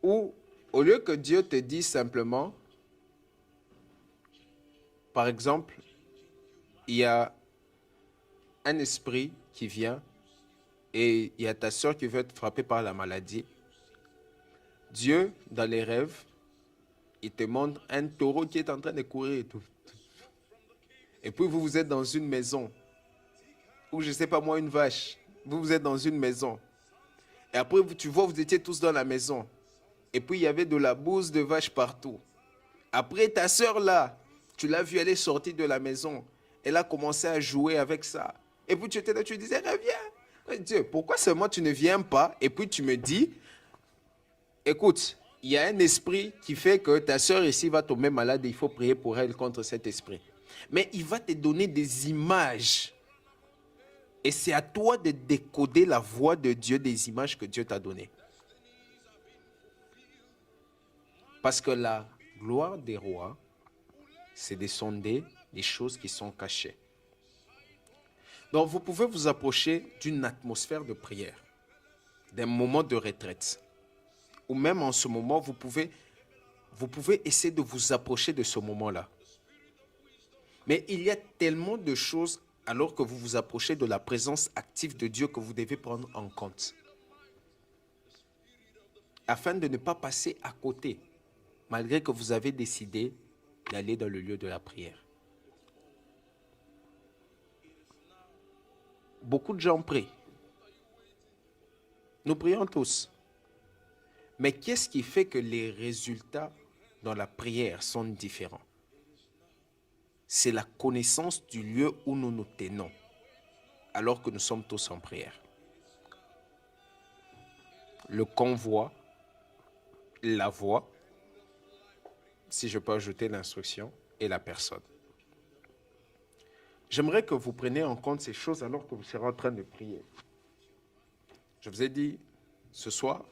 où, au lieu que Dieu te dise simplement, par exemple, il y a un esprit qui vient et il y a ta soeur qui veut être frappée par la maladie. Dieu, dans les rêves, il te montre un taureau qui est en train de courir et tout. Et puis vous êtes dans une maison, ou je ne sais pas moi, une vache. Vous êtes dans une maison. Et après, tu vois, vous étiez tous dans la maison. Et puis il y avait de la bouse de vache partout. Après, ta soeur là, tu l'as vue, elle est sortie de la maison. Elle a commencé à jouer avec ça. Et puis tu étais là, tu disais, reviens. Dieu, pourquoi seulement tu ne viens pas? Et puis tu me dis, écoute, il y a un esprit qui fait que ta soeur ici va tomber malade et il faut prier pour elle contre cet esprit. Mais il va te donner des images. Et c'est à toi de décoder la voix de Dieu, des images que Dieu t'a données. Parce que la gloire des rois, c'est de sonder les choses qui sont cachées. Donc vous pouvez vous approcher d'une atmosphère de prière, d'un moment de retraite. Ou même en ce moment, vous pouvez essayer de vous approcher de ce moment-là. Mais il y a tellement de choses alors que vous vous approchez de la présence active de Dieu que vous devez prendre en compte. Afin de ne pas passer à côté, malgré que vous avez décidé d'aller dans le lieu de la prière. Beaucoup de gens prient. Nous prions tous. Mais qu'est-ce qui fait que les résultats dans la prière sont différents? C'est la connaissance du lieu où nous nous tenons, alors que nous sommes tous en prière. Le convoi, la voix, si je peux ajouter l'instruction, et la personne. J'aimerais que vous preniez en compte ces choses alors que vous serez en train de prier. Je vous ai dit, ce soir,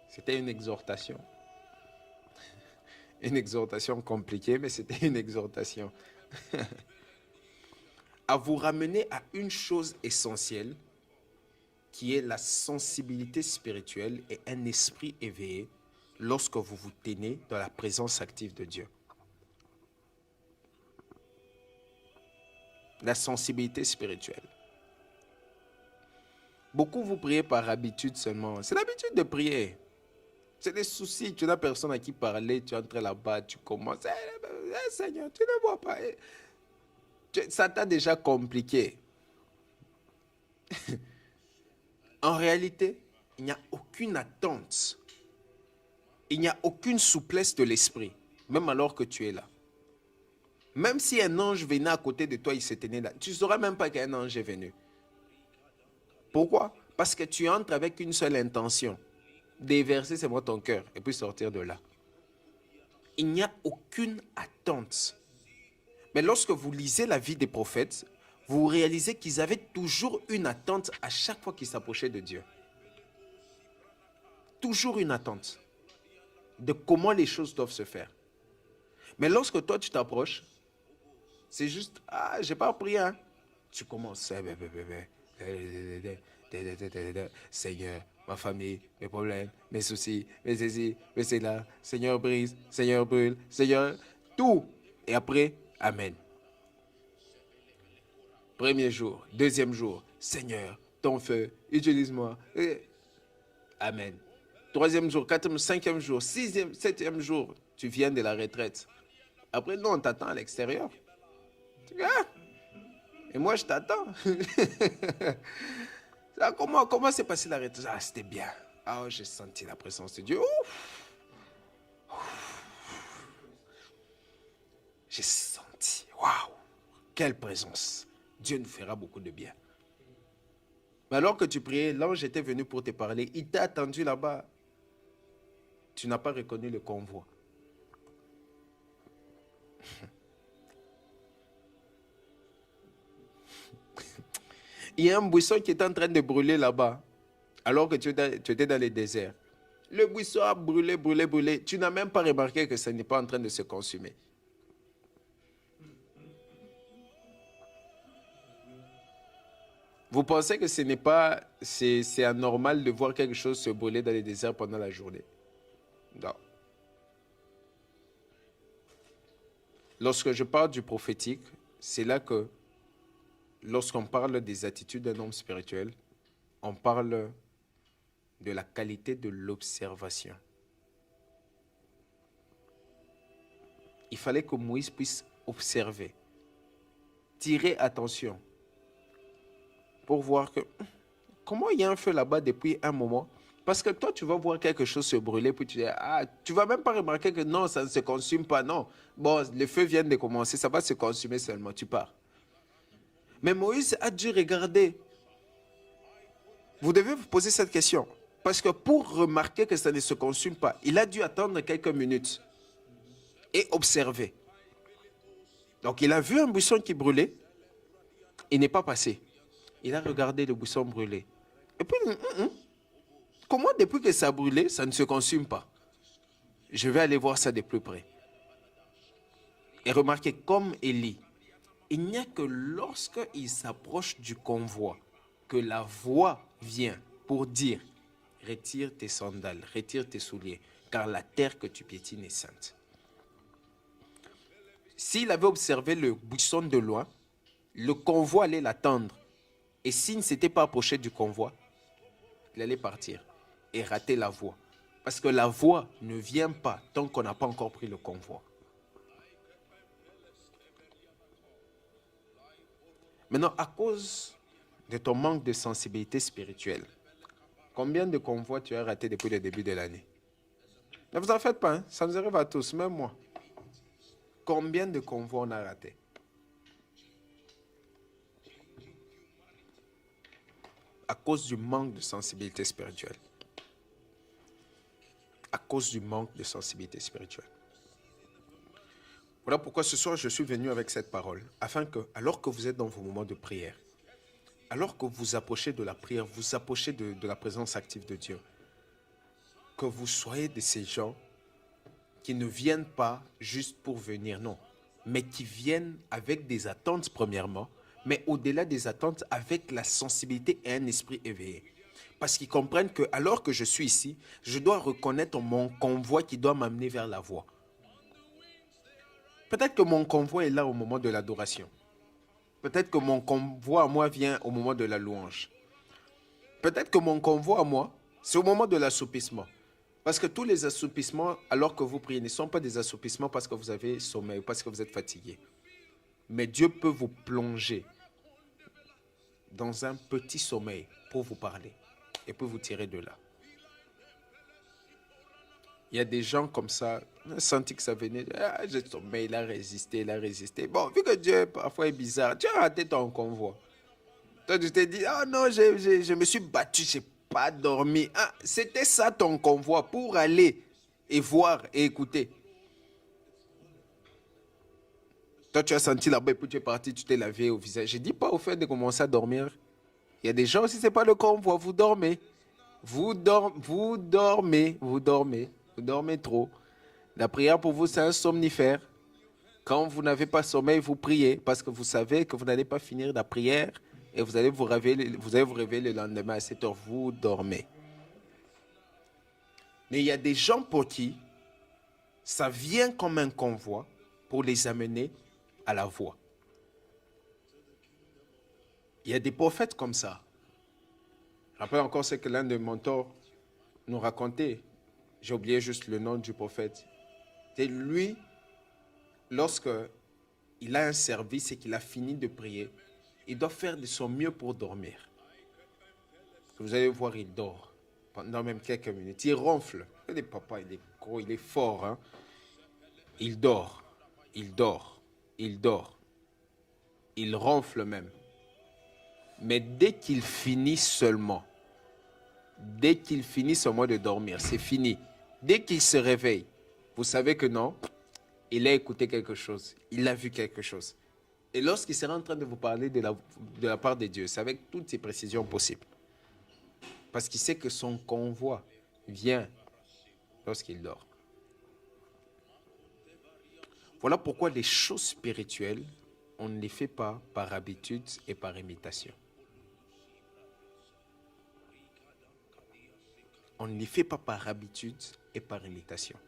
c'était une exhortation. Une exhortation compliquée, mais c'était une exhortation. À vous ramener à une chose essentielle, qui est la sensibilité spirituelle et un esprit éveillé lorsque vous vous tenez dans la présence active de Dieu. La sensibilité spirituelle. Beaucoup vous priez par habitude seulement. C'est l'habitude de prier. C'est des soucis. Tu n'as personne à qui parler. Tu entres là-bas, tu commences. Seigneur, tu ne vois pas. Ça t'a déjà compliqué. En réalité, il n'y a aucune attente. Il n'y a aucune souplesse de l'esprit, même alors que tu es là. Même si un ange venait à côté de toi, il se tenait là. Tu ne sauras même pas qu'un ange est venu. Pourquoi? Parce que tu entres avec une seule intention. Déverser seulement ton cœur et puis sortir de là. Il n'y a aucune attente. Mais lorsque vous lisez la vie des prophètes, vous réalisez qu'ils avaient toujours une attente à chaque fois qu'ils s'approchaient de Dieu. Toujours une attente de comment les choses doivent se faire. Mais lorsque toi tu t'approches, c'est juste, ah, j'ai pas prié, hein. Tu commences, Seigneur, ma famille, mes problèmes, mes soucis, mes ceci, mes cela, Seigneur brise, Seigneur brûle, Seigneur, tout. Et après, Amen. Premier jour, deuxième jour, Seigneur, ton feu, utilise-moi. Amen. Troisième jour, quatrième, cinquième jour, sixième, septième jour, tu viens de la retraite. Après, non, on t'attend à l'extérieur. Ah, et moi, je t'attends. Comment s'est passé la retraite? Ah, c'était bien. Ah, j'ai senti la présence de Dieu. Ouf. J'ai senti. Waouh! Quelle présence. Dieu nous fera beaucoup de bien. Mais alors que tu priais, l'ange était venu pour te parler. Il t'a attendu là-bas. Tu n'as pas reconnu le convoi. Il y a un buisson qui est en train de brûler là-bas, alors que tu étais dans le désert. Le buisson a brûlé, brûlé, brûlé. Tu n'as même pas remarqué que ce n'est pas en train de se consumer. Vous pensez que ce n'est pas, c'est anormal de voir quelque chose se brûler dans le désert pendant la journée? Non. Lorsque je parle du prophétique, c'est là que, lorsqu'on parle des attitudes d'un homme spirituel, on parle de la qualité de l'observation. Il fallait que Moïse puisse observer, tirer attention, pour voir que, comment il y a un feu là-bas depuis un moment? Parce que toi, tu vas voir quelque chose se brûler, puis tu dis, ah, tu vas même pas remarquer que non, ça ne se consume pas, non. Bon, le feu vient de commencer, ça va se consumer seulement, tu pars. Mais Moïse a dû regarder. Vous devez vous poser cette question. Parce que pour remarquer que ça ne se consume pas, il a dû attendre quelques minutes et observer. Donc, il a vu un buisson qui brûlait, il n'est pas passé. Il a regardé le buisson brûler. Et puis, comment depuis que ça a brûlé, ça ne se consume pas? Je vais aller voir ça de plus près. Et remarquez, comme Élie, il n'y a que lorsqu'il s'approche du convoi que la voix vient pour dire, retire tes sandales, retire tes souliers, car la terre que tu piétines est sainte. S'il avait observé le buisson de loin, le convoi allait l'attendre. Et s'il ne s'était pas approché du convoi, il allait partir et rater la voie. Parce que la voie ne vient pas tant qu'on n'a pas encore pris le convoi. Maintenant, à cause de ton manque de sensibilité spirituelle, combien de convois tu as raté depuis le début de l'année? Ne vous en faites pas, hein? Ça nous arrive à tous, même moi. Combien de convois on a raté? À cause du manque de sensibilité spirituelle. À cause du manque de sensibilité spirituelle. Voilà pourquoi ce soir je suis venu avec cette parole, afin que, alors que vous êtes dans vos moments de prière, alors que vous approchez de la prière, vous approchez de la présence active de Dieu, que vous soyez de ces gens qui ne viennent pas juste pour venir, non, mais qui viennent avec des attentes premièrement, mais au-delà des attentes, avec la sensibilité et un esprit éveillé. Parce qu'ils comprennent que alors que je suis ici, je dois reconnaître mon convoi qui doit m'amener vers la voie. Peut-être que mon convoi est là au moment de l'adoration. Peut-être que mon convoi à moi vient au moment de la louange. Peut-être que mon convoi à moi, c'est au moment de l'assoupissement. Parce que tous les assoupissements, alors que vous priez, ne sont pas des assoupissements parce que vous avez sommeil ou parce que vous êtes fatigué. Mais Dieu peut vous plonger dans un petit sommeil pour vous parler et pour vous tirer de là. Il y a des gens comme ça, on a senti que ça venait, j'ai sommeil, il a résisté, il a résisté. Bon, vu que Dieu parfois est bizarre, tu as raté ton convoi. Toi, tu t'es dit, ah non, je me suis battu, je n'ai pas dormi. Ah, c'était ça ton convoi pour aller et voir et écouter. Toi, tu as senti là-bas et puis tu es parti, tu t'es lavé au visage. Je ne dis pas au fait de commencer à dormir. Il y a des gens, si ce n'est pas le convoi, vous dormez. Vous dormez trop. La prière pour vous, c'est un somnifère. Quand vous n'avez pas sommeil, vous priez parce que vous savez que vous n'allez pas finir la prière et vous allez vous réveiller le lendemain à 7 heures. Vous dormez. Mais il y a des gens pour qui ça vient comme un convoi pour les amener à la voie. Il y a des prophètes comme ça. Je rappelle encore ce que l'un de mes mentors nous racontait. J'ai oublié juste le nom du prophète. C'est lui, lorsque il a un service et qu'il a fini de prier, il doit faire de son mieux pour dormir. Vous allez voir, il dort pendant même quelques minutes. Il ronfle. Le papa, il est gros, il est fort. Hein? Il dort. Il ronfle même. Mais dès qu'il finit seulement de dormir, c'est fini. Dès qu'il se réveille, vous savez que non, il a écouté quelque chose, il a vu quelque chose. Et lorsqu'il sera en train de vous parler de la part de Dieu, c'est avec toutes ces précisions possibles. Parce qu'il sait que son convoi vient lorsqu'il dort. Voilà pourquoi les choses spirituelles, on ne les fait pas par habitude et par imitation. On ne les fait pas par habitude et par imitation.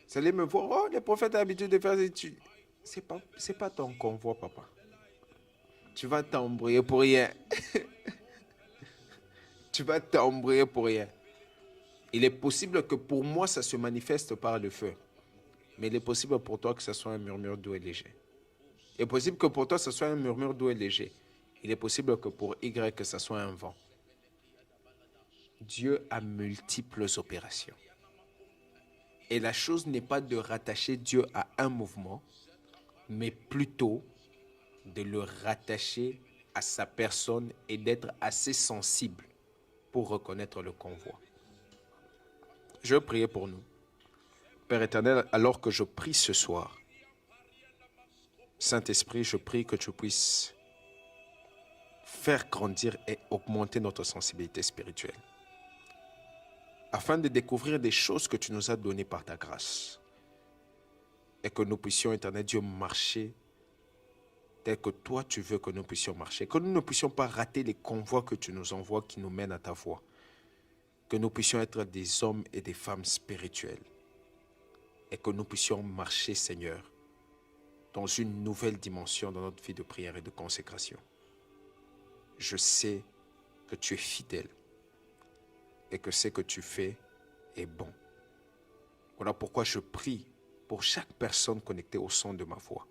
Vous allez me voir, oh, les prophètes ont l'habitude de faire des études. C'est pas ton convoi, papa. Tu vas t'embrouiller pour rien. Tu vas t'embrouiller pour rien. Il est possible que pour moi, ça se manifeste par le feu. Mais il est possible pour toi que ce soit un murmure doux et léger. Il est possible que pour toi, ce soit un murmure doux et léger. Il est possible que pour Y, que ce soit un vent. Dieu a multiples opérations. Et la chose n'est pas de rattacher Dieu à un mouvement, mais plutôt de le rattacher à sa personne et d'être assez sensible pour reconnaître le convoi. Je vais prier pour nous. Père éternel, alors que je prie ce soir, Saint-Esprit, je prie que tu puisses faire grandir et augmenter notre sensibilité spirituelle, afin de découvrir des choses que tu nous as données par ta grâce, et que nous puissions, éternel Dieu, marcher tel que toi tu veux que nous puissions marcher, que nous ne puissions pas rater les convois que tu nous envoies qui nous mènent à ta voie, que nous puissions être des hommes et des femmes spirituels, et que nous puissions marcher, Seigneur, dans une nouvelle dimension dans notre vie de prière et de consécration. Je sais que tu es fidèle et que ce que tu fais est bon. Voilà pourquoi je prie pour chaque personne connectée au son de ma voix,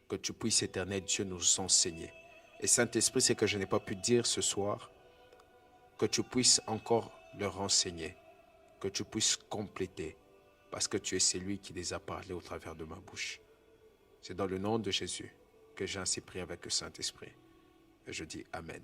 que tu puisses, éternel Dieu, nous enseigner. Et Saint-Esprit, ce que je n'ai pas pu dire ce soir, que tu puisses encore leur enseigner, que tu puisses compléter, parce que tu es celui qui les a parlé au travers de ma bouche. C'est dans le nom de Jésus que j'ai ainsi prié avec le Saint-Esprit. Et je dis Amen.